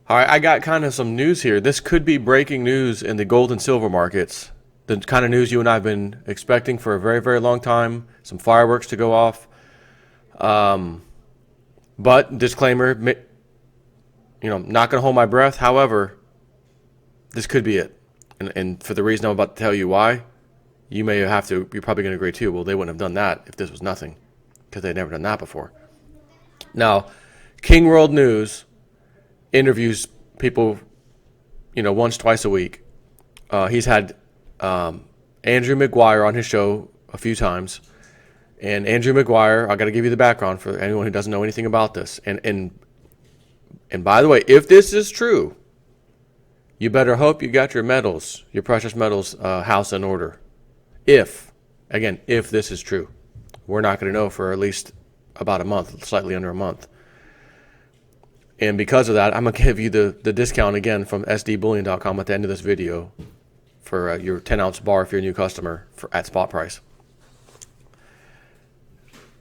All right, I got kind of some news here. This could be breaking news in the gold and silver markets. The kind of news you and I have been expecting for a very, very long time. Some fireworks to go off. But disclaimer, not going to hold my breath. However, this could be it. And for the reason I'm about to tell you why, you're probably going to agree too. Well, they wouldn't have done that if this was nothing, because they'd never done that before. Now, King World News interviews people, once, twice a week. He's had Andrew Maguire on his show a few times. And Andrew Maguire, I got to give you the background for anyone who doesn't know anything about this. And by the way, if this is true, you better hope you got your metals, your precious metals house in order. If this is true. We're not going to know for at least about a month, slightly under a month. And because of that, I'm going to give you the discount again from sdbullion.com at the end of this video for your 10-ounce bar if you're a new customer at spot price.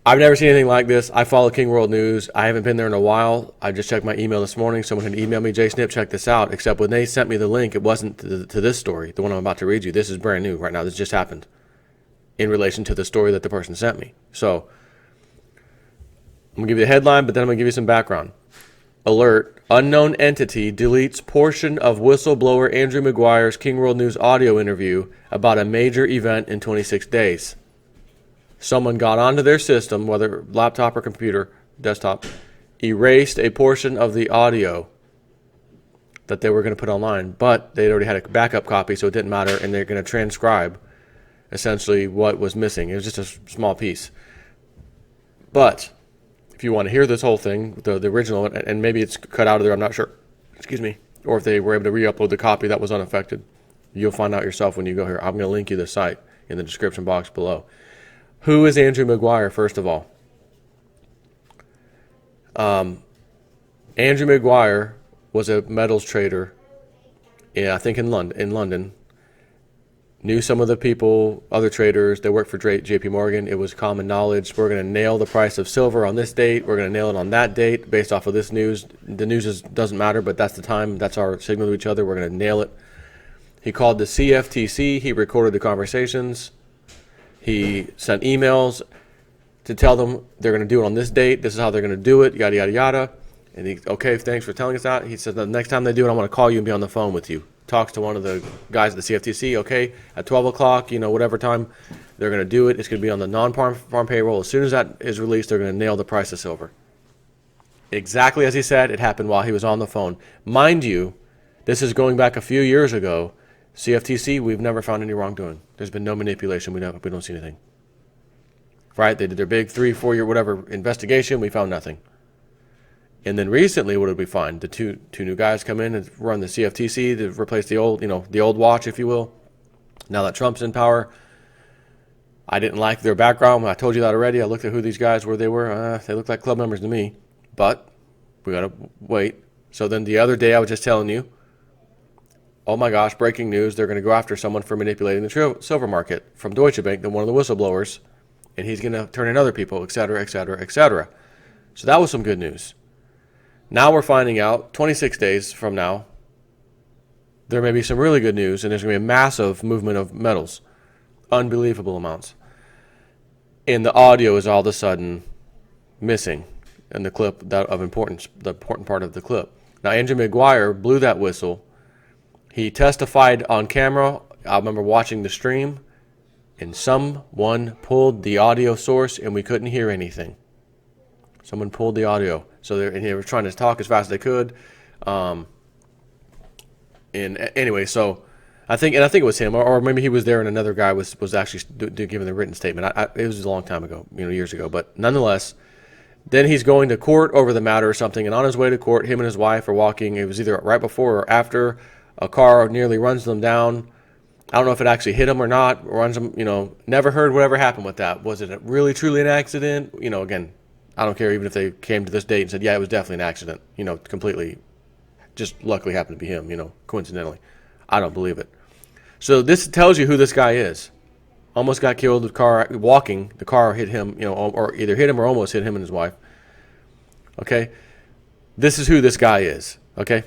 I've never seen anything like this. I follow King World News. I haven't been there in a while. I just checked my email this morning. Someone had emailed me, Jay Snip, check this out. Except when they sent me the link, it wasn't to this story, the one I'm about to read you. This is brand new right now. This just happened in relation to the story that the person sent me. So I'm going to give you the headline, but then I'm going to give you some background. Alert, unknown entity deletes portion of whistleblower Andrew Maguire's King World News audio interview about a major event in 26 days. Someone got onto their system, whether laptop or computer, desktop, erased a portion of the audio that they were going to put online, but they already had a backup copy, so it didn't matter, and they're going to transcribe essentially what was missing. It was just a small piece. But if you want to hear this whole thing, the original, and maybe it's cut out of there, I'm not sure, or if they were able to re-upload the copy that was unaffected, you'll find out yourself when you go here. I'm going to link you the site in the description box below. Who is Andrew Maguire, first of all? Andrew Maguire was a metals trader, I think in London. Knew some of the people, other traders. They worked for JP Morgan. It was common knowledge. We're going to nail the price of silver on this date. We're going to nail it on that date based off of this news. The news doesn't matter, but that's the time. That's our signal to each other. We're going to nail it. He called the CFTC. He recorded the conversations. He sent emails to tell them they're going to do it on this date. This is how they're going to do it, yada, yada, yada. And okay, thanks for telling us that. He said, the next time they do it, I want to call you and be on the phone with you. Talks to one of the guys at the CFTC. Okay, at 12 o'clock, whatever time they're going to do it. It's going to be on the non-farm payroll. As soon as that is released, they're going to nail the price of silver. Exactly as he said, it happened while he was on the phone. Mind you, this is going back a few years ago. CFTC, we've never found any wrongdoing. There's been no manipulation. We don't see anything. Right? They did their big 3-4 year whatever investigation. We found nothing. And then recently, what did we find? The two new guys come in and run the CFTC to replace the old, the old watch, if you will. Now that Trump's in power, I didn't like their background. I told you that already. I looked at who these guys were. They looked like club members to me. But we got to wait. So then the other day, I was just telling you, oh my gosh, breaking news, they're going to go after someone for manipulating the silver market from Deutsche Bank, one of the whistleblowers, and he's going to turn in other people, et cetera, et cetera, et cetera. So that was some good news. Now we're finding out, 26 days from now, there may be some really good news, and there's going to be a massive movement of metals, unbelievable amounts. And the audio is all of a sudden missing in the clip of importance, the important part of the clip. Now, Andrew Maguire blew that whistle. He testified on camera. I remember watching the stream, and someone pulled the audio source, and we couldn't hear anything. Someone pulled the audio. So they were trying to talk as fast as they could. And anyway, so I think it was him, or maybe he was there, and another guy was actually giving the written statement. It was a long time ago, years ago. But nonetheless, then he's going to court over the matter or something, and on his way to court, him and his wife are walking. It was either right before or after. A car nearly runs them down. I don't know if it actually hit him or not. Runs them, never heard whatever happened with that. Was it really, truly an accident? Again, I don't care even if they came to this date and said, yeah, it was definitely an accident. Completely, just luckily happened to be him, coincidentally. I don't believe it. So this tells you who this guy is. Almost got killed. The car, walking, the car hit him, or either hit him or almost hit him and his wife. Okay? This is who this guy is. Okay?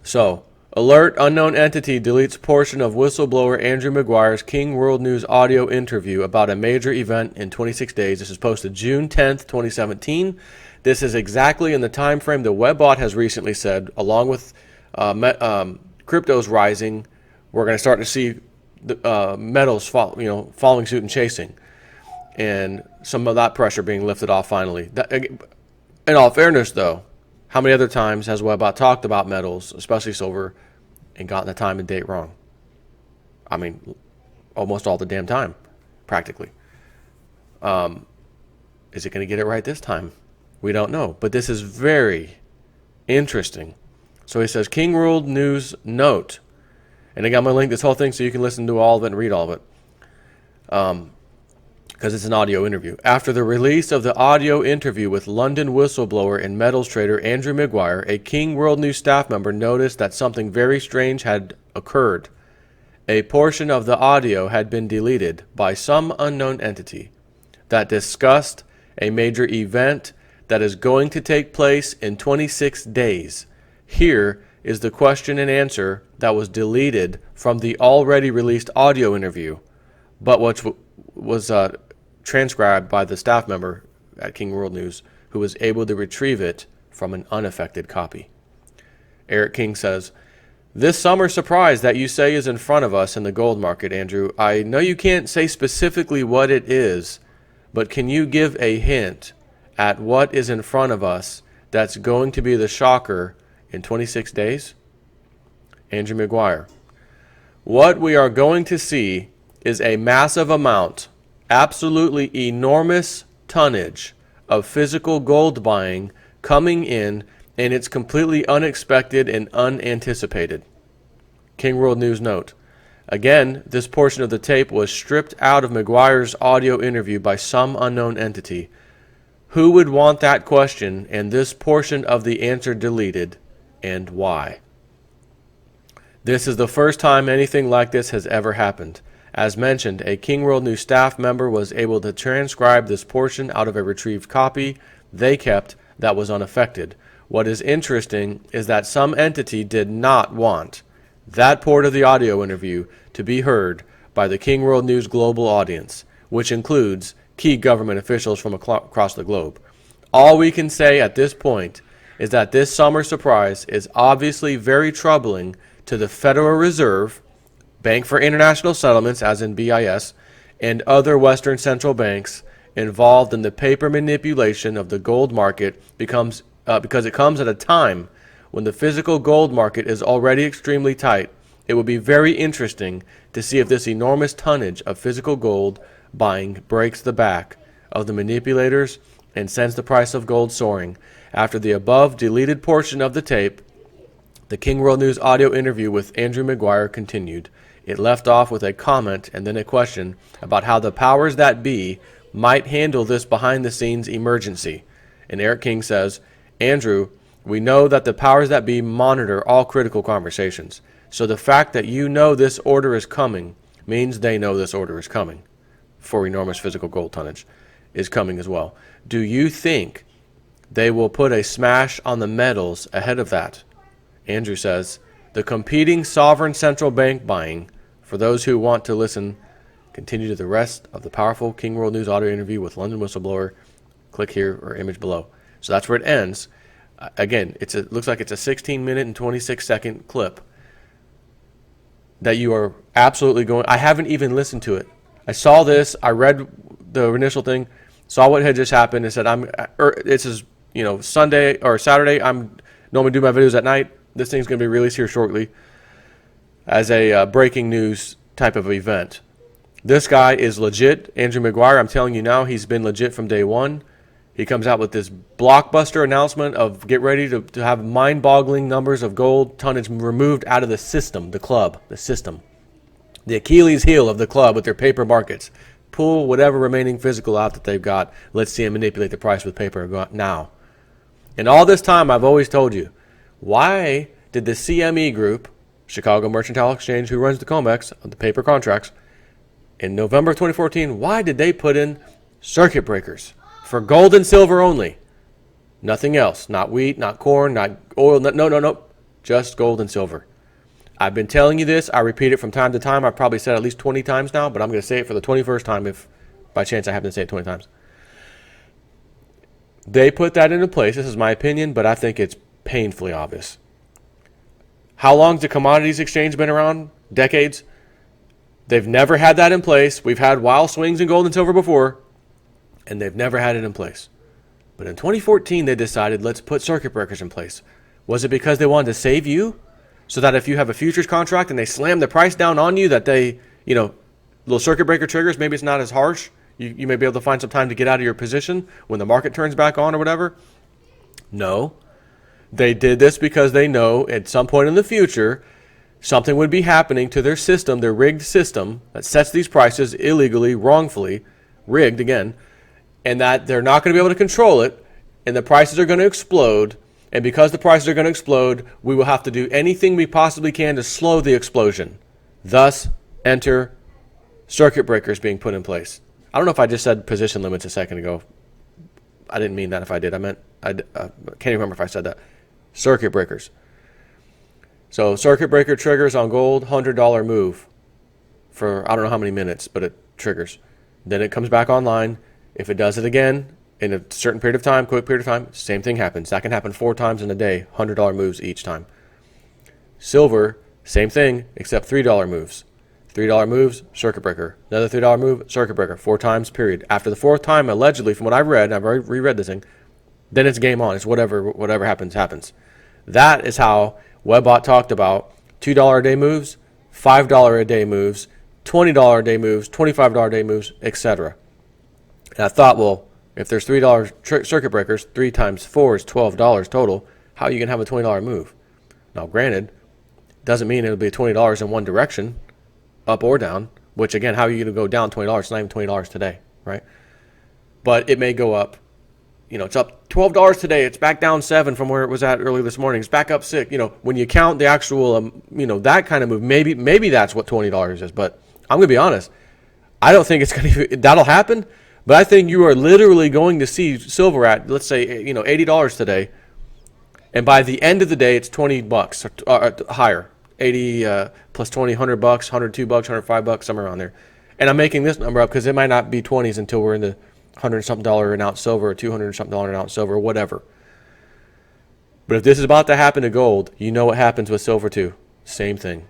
So, alert, unknown entity deletes portion of whistleblower Andrew Maguire's King World News audio interview about a major event in 26 days. This is posted June 10th, 2017. This is exactly in the time frame the Webbot has recently said, along with cryptos rising, we're going to start to see the metals following suit and chasing, and some of that pressure being lifted off finally. In all fairness, though, how many other times has Webbot talked about metals, especially silver, and gotten the time and date wrong? I mean, almost all the damn time, practically. Is it going to get it right this time? We don't know. But this is very interesting. So he says, King World News note. And I got my link this whole thing so you can listen to all of it and read all of it. Because it's an audio interview. After the release of the audio interview with London whistleblower and metals trader Andrew Maguire, a King World News staff member noticed that something very strange had occurred. A portion of the audio had been deleted by some unknown entity that discussed a major event that is going to take place in 26 days. Here is the question and answer that was deleted from the already released audio interview, but which was transcribed by the staff member at King World News, who was able to retrieve it from an unaffected copy. Eric King says, this summer surprise that you say is in front of us in the gold market, Andrew, I know you can't say specifically what it is, but can you give a hint at what is in front of us that's going to be the shocker in 26 days? Andrew Maguire, what we are going to see is a massive amount, absolutely enormous tonnage of physical gold buying coming in, and it's completely unexpected and unanticipated. King World News note. Again, this portion of the tape was stripped out of Maguire's audio interview by some unknown entity. Who would want that question and this portion of the answer deleted, and why? This is the first time anything like this has ever happened. As mentioned, a King World News staff member was able to transcribe this portion out of a retrieved copy they kept that was unaffected. What is interesting is that some entity did not want that part of the audio interview to be heard by the King World News global audience, which includes key government officials from across the globe. All we can say at this point is that this summer surprise is obviously very troubling to the Federal Reserve, Bank for International Settlements, as in BIS, and other Western central banks involved in the paper manipulation of the gold market because it comes at a time when the physical gold market is already extremely tight. It will be very interesting to see if this enormous tonnage of physical gold buying breaks the back of the manipulators and sends the price of gold soaring. After the above deleted portion of the tape, the King World News audio interview with Andrew Maguire continued. It left off with a comment and then a question about how the powers that be might handle this behind-the-scenes emergency. And Eric King says, Andrew, we know that the powers that be monitor all critical conversations. So the fact that you know this order is coming means they know this order is coming for enormous physical gold tonnage is coming as well. Do you think they will put a smash on the metals ahead of that? Andrew says, the competing sovereign central bank buying, for those who want to listen, continue to the rest of the powerful King World News audio interview with London whistleblower. Click here or image below. So that's where it ends. Again, it looks like it's a 16-minute and 26-second clip that you are absolutely going. I haven't even listened to it. I saw this. I read the initial thing, saw what had just happened, and said, this is Sunday or Saturday. I'm normally do my videos at night. This thing's going to be released here shortly as a breaking news type of event. This guy is legit. Andrew Maguire, I'm telling you now, he's been legit from day one. He comes out with this blockbuster announcement of get ready to have mind-boggling numbers of gold tonnage removed out of the system, the system. The Achilles heel of the club with their paper markets. Pull whatever remaining physical out that they've got. Let's see them manipulate the price with paper now. And all this time, I've always told you, why did the CME group, Chicago Mercantile Exchange, who runs the COMEX, the paper contracts, in November of 2014, why did they put in circuit breakers for gold and silver only? Nothing else. Not wheat, not corn, not oil. No. Just gold and silver. I've been telling you this. I repeat it from time to time. I've probably said it at least 20 times now, but I'm going to say it for the 21st time if by chance I happen to say it 20 times. They put that into place. This is my opinion, but I think it's painfully obvious. How long has the commodities exchange been around? Decades. They've never had that in place. We've had wild swings in gold and silver before, and they've never had it in place. But in 2014, they decided, let's put circuit breakers in place. Was it because they wanted to save you? So that if you have a futures contract and they slam the price down on you, that they, little circuit breaker triggers, maybe it's not as harsh. You may be able to find some time to get out of your position when the market turns back on or whatever. No. They did this because they know at some point in the future, something would be happening to their system, their rigged system that sets these prices illegally, wrongfully, rigged again, and that they're not going to be able to control it, and the prices are going to explode. And because the prices are going to explode, we will have to do anything we possibly can to slow the explosion. Thus, enter circuit breakers being put in place. I don't know if I just said position limits a second ago. I didn't mean that if I did. I meant, I can't even remember if I said that. Circuit breakers. So circuit breaker triggers on gold, $100 move for I don't know how many minutes, but it triggers. Then it comes back online. If it does it again, in a certain period of time, quick period of time, same thing happens. That can happen 4 times in a day, $100 moves each time. Silver, same thing, except $3 moves. $3 moves, circuit breaker. Another $3 move, circuit breaker. 4 times, period. After the 4th time, allegedly, from what I've read, and I've already reread this thing, then it's game on. It's whatever happens, happens. That is how Webbot talked about $2 a day moves, $5 a day moves, $20 a day moves, $25 a day moves, etc. And I thought, well, if there's $3 circuit breakers, 3 times 4 is $12 total. How are you going to have a $20 move? Now, granted, doesn't mean it'll be $20 in one direction, up or down, which, again, how are you going to go down $20? It's not even $20 today, right? But it may go up. It's up $12 today. It's back down 7 from where it was at early this morning. It's back up 6. When you count the actual, that kind of move, maybe that's what $20 is. But I'm going to be honest. I don't think it's going to that'll happen. But I think you are literally going to see silver at, let's say, $80 today, and by the end of the day, it's $20 or higher, 80 plus 20, $100, $102, $105, somewhere around there. And I'm making this number up because it might not be 20s until we're in the $100-something an ounce silver, or $200-something an ounce silver, or whatever. But if this is about to happen to gold, you know what happens with silver too. Same thing.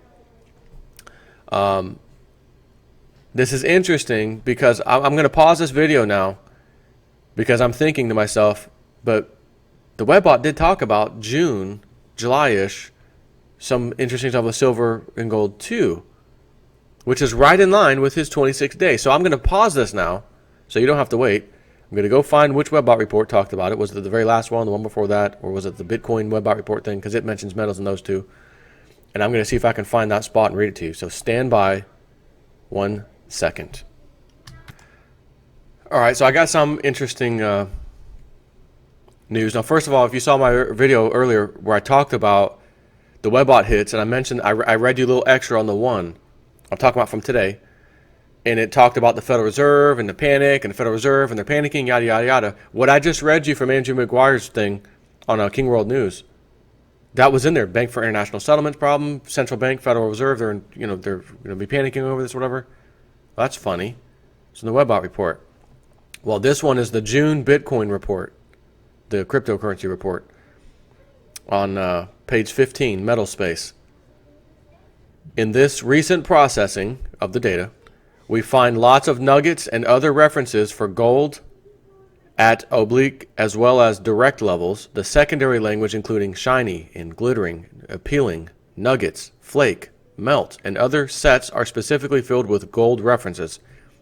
This is interesting because I'm going to pause this video now because I'm thinking to myself, but the Webbot did talk about June, July-ish, some interesting stuff with silver and gold too, which is right in line with his 26-day. So I'm going to pause this now so you don't have to wait. I'm going to go find which Webbot report talked about it. Was it the very last one, the one before that, or was it the Bitcoin Webbot report thing? Because it mentions metals in those two. And I'm going to see if I can find that spot and read it to you. So stand by 1 second. All right, so I got some interesting news. Now, first of all, if you saw my video earlier where I talked about the Webbot hits, and I mentioned, I read you a little extra on the one I'm talking about from today, and it talked about the Federal Reserve and the panic and the Federal Reserve and they're panicking, yada, yada, yada. What I just read you from Andrew McGuire's thing on King World News, that was in there. Bank for International Settlements problem, Central Bank, Federal Reserve, they're going to be panicking over this, whatever. Well, that's funny. It's in the Webbot report. Well, this one is the June Bitcoin report, the cryptocurrency report on page 15, Metal Space. In this recent processing of the data, we find lots of nuggets and other references for gold at oblique as well as direct levels, the secondary language including shiny and glittering, appealing, nuggets, flake, melt, and other sets are specifically filled with gold references.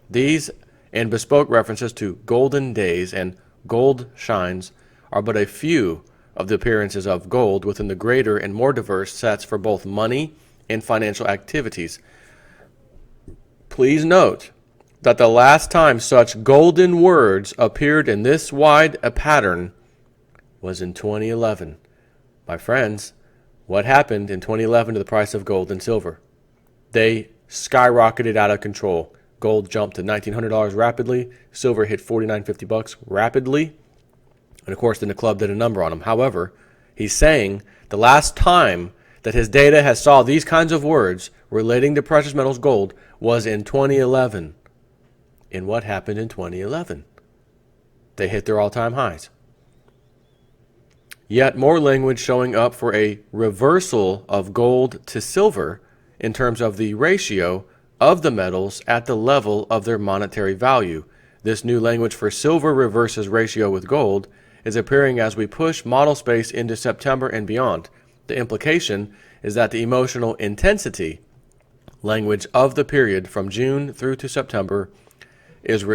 These and bespoke references to golden days and gold shines are but a few of the appearances of gold within the greater and more diverse sets for both money and financial activities. Please note that the last time such golden words appeared in this wide a pattern was in 2011. My friends, what happened in 2011 to the price of gold and silver? They skyrocketed out of control. Gold jumped to $1,900 rapidly. Silver hit $49.50 rapidly. And of course, then the club did a number on them. However, he's saying the last time that his data has saw these kinds of words relating to precious metals gold was in 2011. And what happened in 2011? They hit their all-time highs. Yet more language showing up for a reversal of gold to silver in terms of the ratio of the metals at the level of their monetary value. This new language for silver reverses ratio with gold is appearing as we push model space into September and beyond. The implication is that the emotional intensity language of the period from June through to September is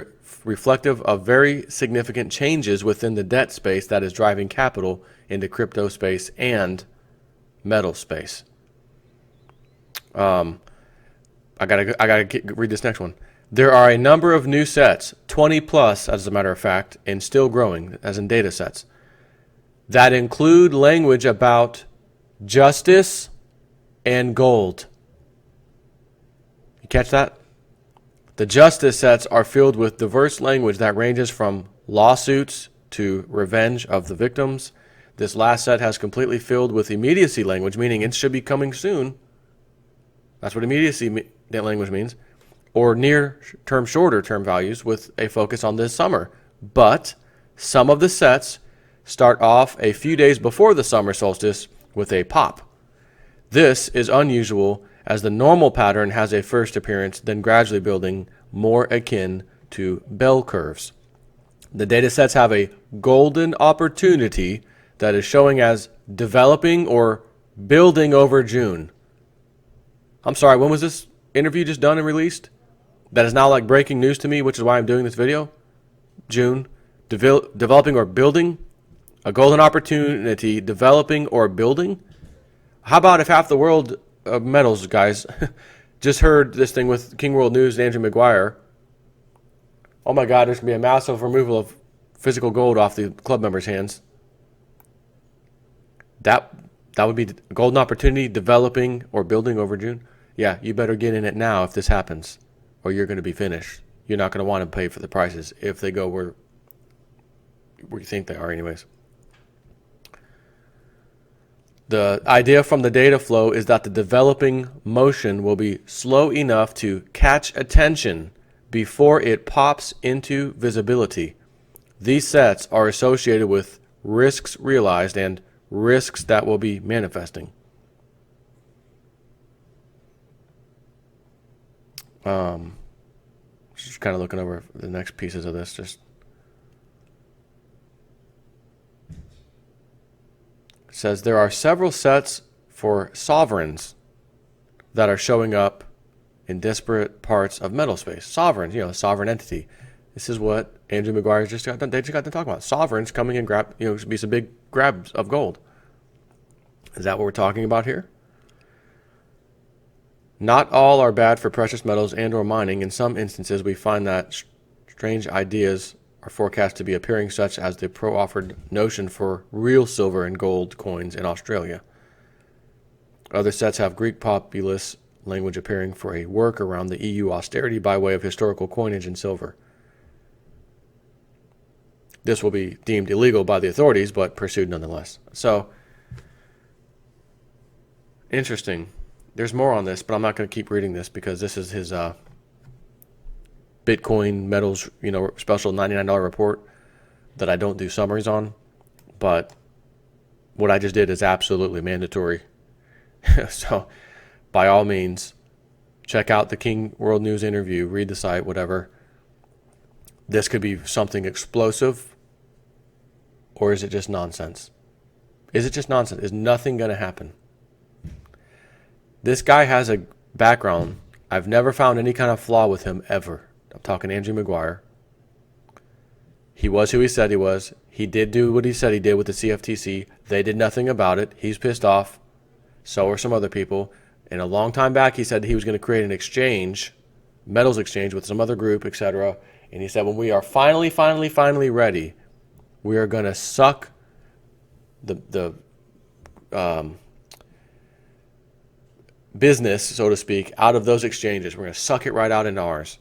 reflective of very significant changes within the debt space that is driving capital into crypto space and metal space. I gotta read this next one. There are a number of new sets, 20 plus as a matter of fact, and still growing, as in data sets, that include language about justice and gold. You catch that? The justice sets are filled with diverse language that ranges from lawsuits to revenge of the victims. This last set has completely filled with immediacy language, meaning it should be coming soon. That's what immediacy language means. Or near-term, shorter-term values with a focus on this summer. But some of the sets start off a few days before the summer solstice with a pop. This is unusual, as the normal pattern has a first appearance, then gradually building, more akin to bell curves. The data sets have a golden opportunity that is showing as developing or building over June. I'm sorry, when was this interview just done and released? That is now like breaking news to me, which is why I'm doing this video. June. Developing or building? A golden opportunity, developing or building? How about if half the world of metals, guys, just heard this thing with King World News and Andrew McGuire? Oh my God, there's going to be a massive removal of physical gold off the club members' hands. That would be a golden opportunity, developing or building over June. Yeah, you better get in it now if this happens, or you're going to be finished. You're not going to want to pay for the prices if they go where you think they are anyways. The idea from the data flow is that the developing motion will be slow enough to catch attention before it pops into visibility. These sets are associated with risks realized and risks that will be manifesting. Just kind of looking over the next pieces of this. Just says there are several sets for sovereigns that are showing up in disparate parts of metal space. Sovereigns, sovereign entity. This is what Andrew McGuire just got done talking about. Sovereigns coming and grab, be some big grabs of gold. Is that what we're talking about here? Not all are bad for precious metals and or mining. In some instances, we find that strange ideas are forecast to be appearing, such as the pro-offered notion for real silver and gold coins in Australia. Other sets have Greek populist language appearing for a work around the EU austerity by way of historical coinage in silver. This will be deemed illegal by the authorities, but pursued nonetheless. So, interesting. There's more on this, but I'm not going to keep reading this because this is his Bitcoin metals, special $99 report that I don't do summaries on. But what I just did is absolutely mandatory. So, by all means, check out the King World News interview, read the site, whatever. This could be something explosive, or is it just nonsense? Is it just nonsense? Is nothing going to happen? This guy has a background. I've never found any kind of flaw with him ever. I'm talking Andrew McGuire. He was who he said he was. He did do what he said he did with the CFTC. They did nothing about it. He's pissed off. So are some other people. And a long time back, he said he was going to create an exchange, metals exchange with some other group, etc. And he said, when we are finally ready, we are going to suck the business, so to speak, out of those exchanges. We're going to suck it right out into ours.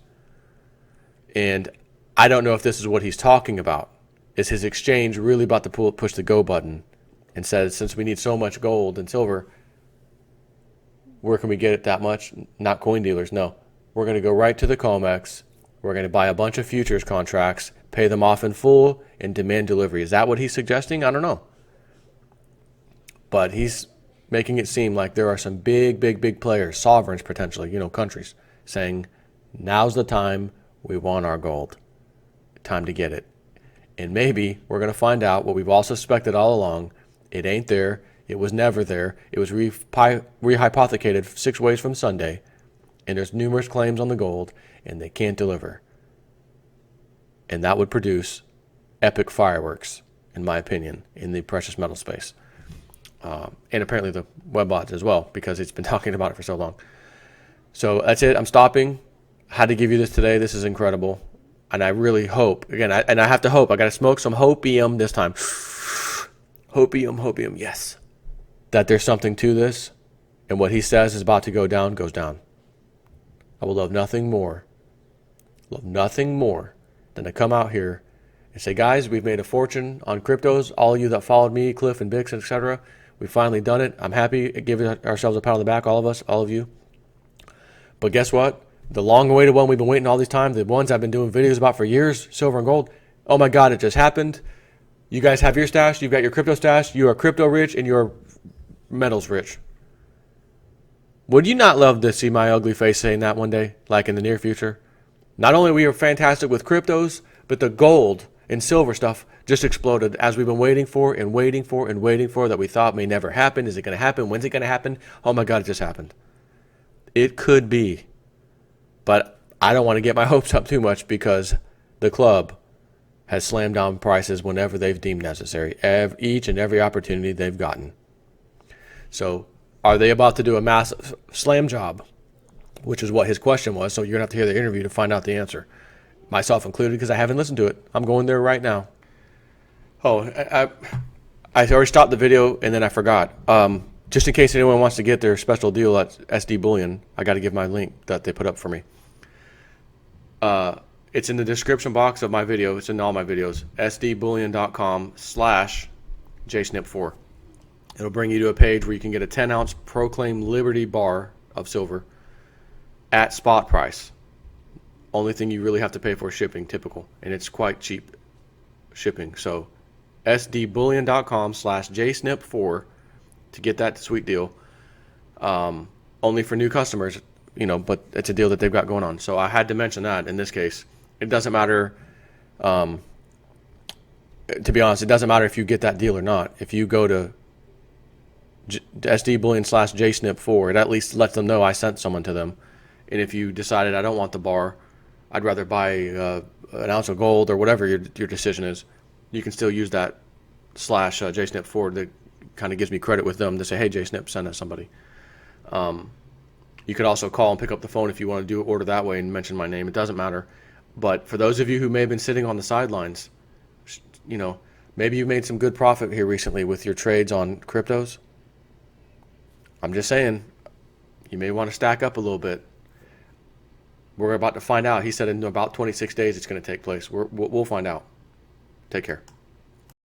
And I don't know if this is what he's talking about. Is his exchange really about to push the go button and says, since we need so much gold and silver, Where can we get it that much? Not coin dealers, no. We're going to go right to the COMEX. We're going to buy a bunch of futures contracts, pay them off in full, and demand delivery. Is that what he's suggesting? I don't know. But he's making it seem like there are some big players, sovereigns potentially, countries, saying, now's the time we want our gold. Time to get it. And maybe we're going to find out what we've all suspected all along. It ain't there. It was never there. It was rehypothecated 6 ways from Sunday. And there's numerous claims on the gold, and they can't deliver. And that would produce epic fireworks, in my opinion, in the precious metal space. And apparently the web bots as well, because it's been talking about it for so long. So that's it. I'm stopping. I had to give you this today. This is incredible. And I really hope, again, I have to hope. I got to smoke some hopium this time. Hopium, yes. That there's something to this, and what he says is about to go down, goes down. I would love nothing more than to come out here and say, guys, we've made a fortune on cryptos. All of you that followed me, Cliff and Bix, etc., we've finally done it. I'm happy, giving ourselves a pat on the back, all of us, all of you. But guess what? The long-awaited one we've been waiting all this time, the ones I've been doing videos about for years, silver and gold. Oh my God, it just happened. You guys have your stash. You've got your crypto stash. You are crypto rich and you're metals rich. Would you not love to see my ugly face saying that one day, like in the near future? Not only we are fantastic with cryptos, but the gold and silver stuff just exploded as we've been waiting for that we thought may never happen. Is it going to happen? When's it going to happen? Oh my God, it just happened. It could be. But I don't want to get my hopes up too much because the club has slammed down prices whenever they've deemed necessary, each and every opportunity they've gotten. So are they about to do a massive slam job, which is what his question was? So you're going to have to hear the interview to find out the answer, myself included, because I haven't listened to it. I'm going there right now. Oh, I already stopped the video and then I forgot. Just in case anyone wants to get their special deal at SD Bullion, I got to give my link that they put up for me. It's in the description box of my video. It's in all my videos. sdbullion.com/jsnip4. It'll bring you to a page where you can get a 10-ounce Proclaim Liberty bar of silver at spot price. Only thing you really have to pay for is shipping, typical. And it's quite cheap shipping. So sdbullion.com/jsnip4 to get that sweet deal. Only for new customers, but it's a deal that they've got going on. So I had to mention that in this case. It doesn't matter, to be honest, it doesn't matter if you get that deal or not. If you go to sdbullion/jsnip4, it at least lets them know I sent someone to them. And if you decided I don't want the bar, I'd rather buy an ounce of gold or whatever your decision is, you can still use that /jsnip4 that kind of gives me credit with them to say, hey, JSnip, send us somebody. You could also call and pick up the phone if you want to do order that way and mention my name. It doesn't matter. But for those of you who may have been sitting on the sidelines, maybe you made some good profit here recently with your trades on cryptos. I'm just saying, you may want to stack up a little bit. We're about to find out. He said in about 26 days it's going to take place. We'll find out. Take care.